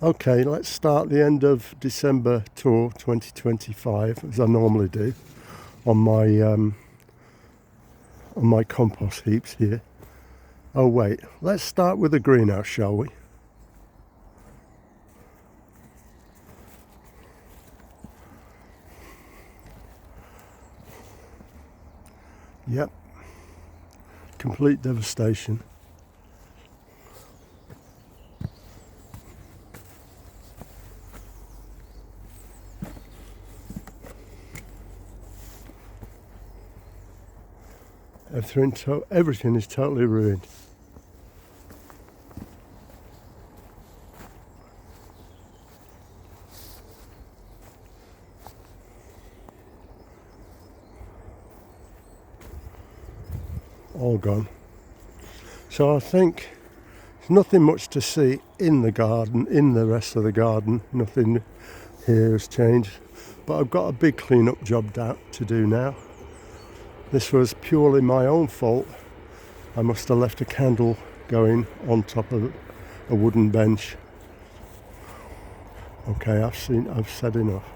Okay, let's start the end of December tour 2025 as I normally do on my compost heaps here. Oh wait, let's start with the greenhouse, shall we? Yep, complete devastation. Everything is totally ruined. All gone. So I think there's nothing much to see in the garden, in the rest of the garden. Nothing here has changed. But I've got a big clean-up job to do now. This was purely my own fault. I must have left a candle going on top of a wooden bench. Okay, I've said enough.